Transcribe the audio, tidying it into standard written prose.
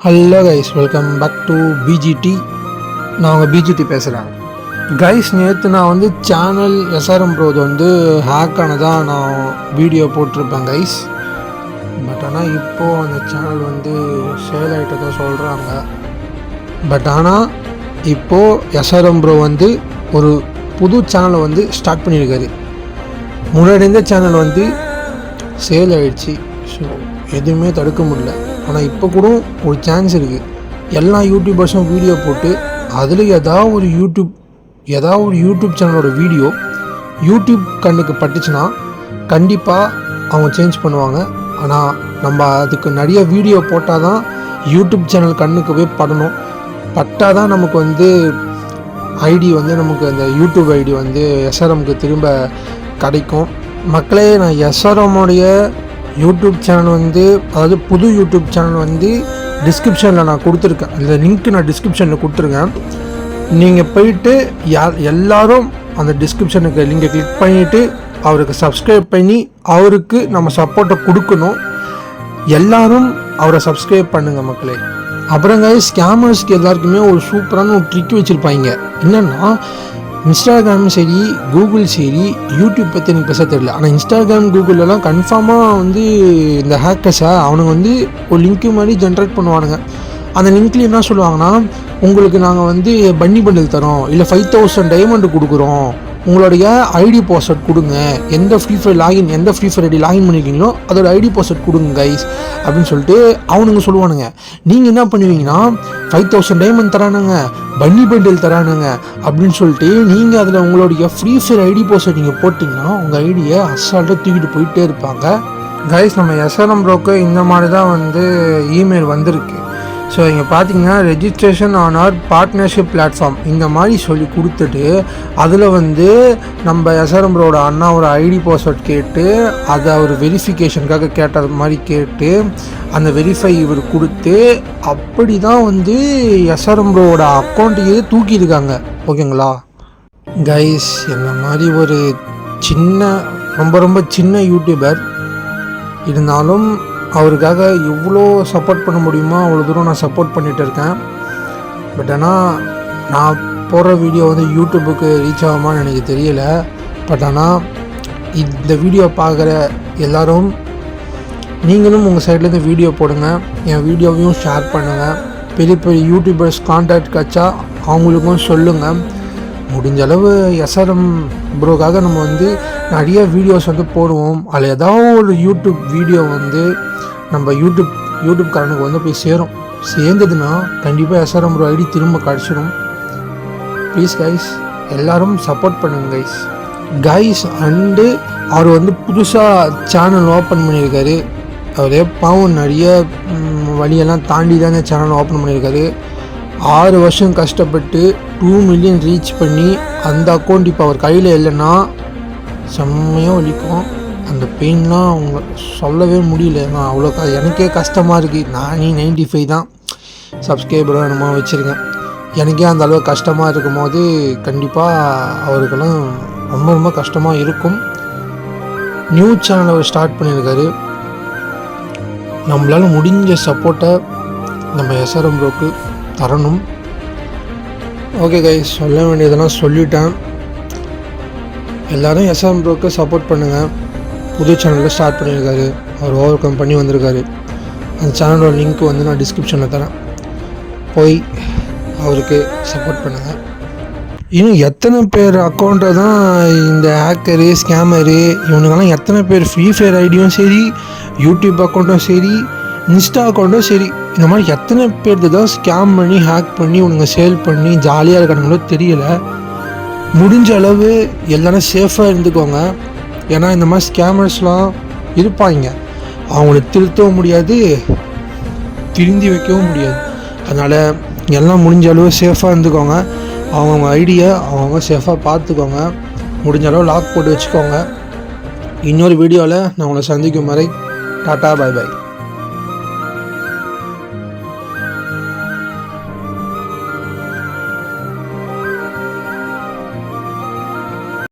Hello guys, welcome back to PGT. நான் உங்கள் PGT பேசுகிறேன். கைஸ், நேற்று நான் சேனல் எஸ்ஆர்எம் ப்ரோது ஹேக் ஆனதாக நான் வீடியோ போட்டிருப்பேன் கைஸ். பட் ஆனால் இப்போது அந்த சேனல் சேல் ஆகிட்டதாக சொல்கிறாங்க. பட் ஆனால் இப்போது எஸ்ஆர்எம் ப்ரோ ஒரு புது சேனலை ஸ்டார்ட் பண்ணியிருக்காரு. முன்னாடி இருந்த சேனல் சேல் ஆகிடுச்சு. ஸோ எதுவுமே தடுக்க முடியல. ஆனால் இப்போ கூட ஒரு சான்ஸ் இருக்குது. எல்லா யூடியூபர்ஸும் வீடியோ போட்டு அதில் ஏதாவது ஒரு யூடியூப் சேனலோட வீடியோ யூடியூப் கண்ணுக்கு பட்டுச்சுன்னா கண்டிப்பாக அவங்க சேஞ்ச் பண்ணுவாங்க. ஆனால் நம்ம அதுக்கு நிறைய வீடியோ போட்டால் தான் யூடியூப் சேனல் கண்ணுக்கு போய் படணும். பட்டால் தான் நமக்கு ஐடி நமக்கு அந்த யூடியூப் ஐடி எஸ்ஆர்எம்க்கு திரும்ப கிடைக்கும். மக்களே, நான் எஸ்ஆர்எம்முடைய யூடியூப் சேனல் அதாவது புது யூடியூப் சேனல் டிஸ்கிரிப்ஷனில் நான் கொடுத்துருக்கேன். அந்த லிங்க் நான் டிஸ்கிரிப்ஷனில் கொடுத்துருக்கேன். நீங்கள் போயிட்டு எல்லோரும் அந்த டிஸ்கிரிப்ஷனுக்கு லிங்கை கிளிக் பண்ணிவிட்டு அவருக்கு சப்ஸ்கிரைப் பண்ணி அவருக்கு நம்ம சப்போர்ட்டை கொடுக்கணும். எல்லோரும் அவரை சப்ஸ்கிரைப் பண்ணுங்கள் மக்களே. அப்புறங்க ஸ்கேமர்ஸ்க்கு எல்லாருக்குமே ஒரு சூப்பரான ஒரு ட்ரிக் வச்சுருப்பாங்க. என்னென்னா, இன்ஸ்டாகிராமும் சரி, கூகுள் சரி, யூடியூப் பற்றி எனக்கு பேச தெரியல. ஆனால் இன்ஸ்டாகிராம், கூகுளெலாம் கன்ஃபார்மாக இந்த ஹேக்கர்ஸை அவனுங்க ஒரு லிங்க்கு மாதிரி ஜென்ரேட் பண்ணுவானுங்க. அந்த லிங்க்ல என்ன சொல்லுவாங்கன்னா, உங்களுக்கு நாங்கள் பன்னி பண்டில் தரோம், இல்லை 5000 டைமண்ட் கொடுக்குறோம், உங்களுடைய ஐடி பாஸ்வேர்ட் கொடுங்க, எந்த ஃப்ரீ ஃபயர் ஐடி லாகின் பண்ணியிருக்கீங்களோ அதோட ஐடி பாஸ்வேர்ட் கொடுங்க கைஸ் அப்படின்னு சொல்லிட்டு அவனுங்க சொல்லுவானுங்க. நீங்கள் என்ன பண்ணுவீங்கன்னா, 5000 டைமண்ட் தரானுங்க, பன்னி பண்டில் தரானுங்க அப்படின்னு சொல்லிட்டு நீங்கள் அதில் உங்களுடைய ஃப்ரீ ஃபயர் ஐடி பாஸ்வேர்ட் நீங்கள் போட்டிங்கன்னா உங்கள் ஐடியை அசால்ட்டாக தூக்கிட்டு போயிட்டே இருப்பாங்க. கைஸ், நம்ம எஸ்ஆர்எம் ப்ரோக்கு இந்த மாதிரி தான் இமெயில் வந்திருக்கு. ஸோ இங்கே பார்த்தீங்கன்னா, registration on our partnership platform இந்த மாதிரி சொல்லி கொடுத்துட்டு அதில் நம்ம எஸ்ஆர்எம் ப்ரோட அண்ணாவோட ஐடி பாஸ்வேர்ட் கேட்டு அதை அவர் வெரிஃபிகேஷனுக்காக கேட்ட மாதிரி கேட்டு அந்த வெரிஃபை இவர் கொடுத்து அப்படி தான் எஸ்ஆர்எம் ப்ரோட அக்கௌண்ட்டையே தூக்கியிருக்காங்க. ஓகேங்களா கைஸ்? என்ன மாதிரி ஒரு ரொம்ப சின்ன யூடியூபர் இருந்தாலும் அவருக்காக எவ்வளோ சப்போர்ட் பண்ண முடியுமோ அவ்வளோ தூரம் நான் சப்போர்ட் பண்ணிகிட்டு இருக்கேன். பட் ஆனால் நான் போடுற வீடியோ யூடியூபுக்கு ரீச் ஆகுமான்னு எனக்கு தெரியலை. பட் ஆனால் இந்த வீடியோ பார்க்குற எல்லோரும் நீங்களும் உங்கள் சைட்லேருந்து வீடியோ போடுங்க, என் வீடியோவையும் ஷேர் பண்ணுங்கள். பெரிய பெரிய யூடியூபர்ஸ் கான்டாக்ட் கிடச்சா அவங்களுக்கும் சொல்லுங்கள். முடிஞ்ச அளவு எஸ்ஆர்எம் ப்ரோக்காக நம்ம நிறைய வீடியோஸ் போடுவோம். அதில் ஏதாவது ஒரு யூடியூப் வீடியோ நம்ம யூடியூப்காரனுக்கு போய் சேர்ந்ததுன்னா கண்டிப்பாக எஸ்ஆர்எம் ப்ரோ ஐடி திரும்ப கிடச்சிடும். ப்ளீஸ் கைஸ், எல்லோரும் சப்போர்ட் பண்ணுங்க கைஸ். அண்டு அவர் புதுசாக சேனல் ஓப்பன் பண்ணியிருக்காரு. அவரே பாவம் நிறைய வழியெல்லாம் தாண்டி தான் சேனல் ஓப்பன் பண்ணியிருக்காரு. 6 வருஷம் கஷ்டப்பட்டு 2 மில்லியன் ரீச் பண்ணி அந்த அக்கௌண்ட் இப்போ அவர் கையில் இல்லைன்னா செம்மையாக வலிக்கும். அந்த பெயின்லாம் அவங்க சொல்லவே முடியல. நான் அவ்வளோ எனக்கே கஷ்டமாக இருக்குது. நானே 95 தான் சப்ஸ்கிரைபராக என்னமோ வச்சுருக்கேன். எனக்கே அந்த அளவு கஷ்டமாக இருக்கும் போது கண்டிப்பாக அவருக்கெல்லாம் ரொம்ப கஷ்டமாக இருக்கும். நியூ சேனல் அவர் ஸ்டார்ட் பண்ணியிருக்காரு. நம்மளால் முடிஞ்ச சப்போர்ட்டை நம்ம எஸ்ஆர்எம் ப்ரோக்கு தரணும். ஓகே கைஸ், சொல்ல வேண்டியதெல்லாம் சொல்லிட்டேன். எல்லோரும் எஸ்ஆர்எம் ப்ரோக்கு சப்போர்ட் பண்ணுங்கள். புது சேனலில் ஸ்டார்ட் பண்ணியிருக்காரு. அவர் ஓவர் கம் பண்ணி வந்திருக்காரு. அந்த சேனலோட லிங்க் நான் டிஸ்கிரிப்ஷனில் தரேன். போய் அவருக்கு சப்போர்ட் பண்ணுங்கள். இன்னும் எத்தனை பேர் அக்கௌண்ட்டை தான் இந்த ஹேக்கரு, ஸ்கேமரு இவனுங்கெல்லாம் எத்தனை பேர் ஃப்ரீ ஃபயர் ஐடியும் சரி, யூடியூப் அக்கௌண்ட்டும் சரி, இன்ஸ்டா அக்கௌண்ட்டும் சரி, இந்த மாதிரி எத்தனை பேர்த்து தான் ஸ்கேம் பண்ணி ஹேக் பண்ணி இவனுங்க சேல் பண்ணி ஜாலியாக இருக்கானுங்களோ தெரியல. முடிஞ்ச அளவு எல்லோரும் சேஃபாக இருந்துக்கோங்க. ஏன்னா இந்த மாதிரி ஸ்கேமர்ஸ்லாம் இருப்பாங்க. அவங்கள திருத்தவும் முடியாது, திருந்தி வைக்கவும் முடியாது. அதனால் எல்லாம் முடிஞ்ச அளவு சேஃபாக இருந்துக்கோங்க. அவங்கவுங்க ஐடியை அவங்கவுங்க சேஃபாக பார்த்துக்கோங்க. முடிஞ்ச அளவு லாக் போட்டு வச்சுக்கோங்க. இன்னொரு வீடியோவில் நான் உங்களை சந்திக்கும் வரை டாட்டா, பை பை.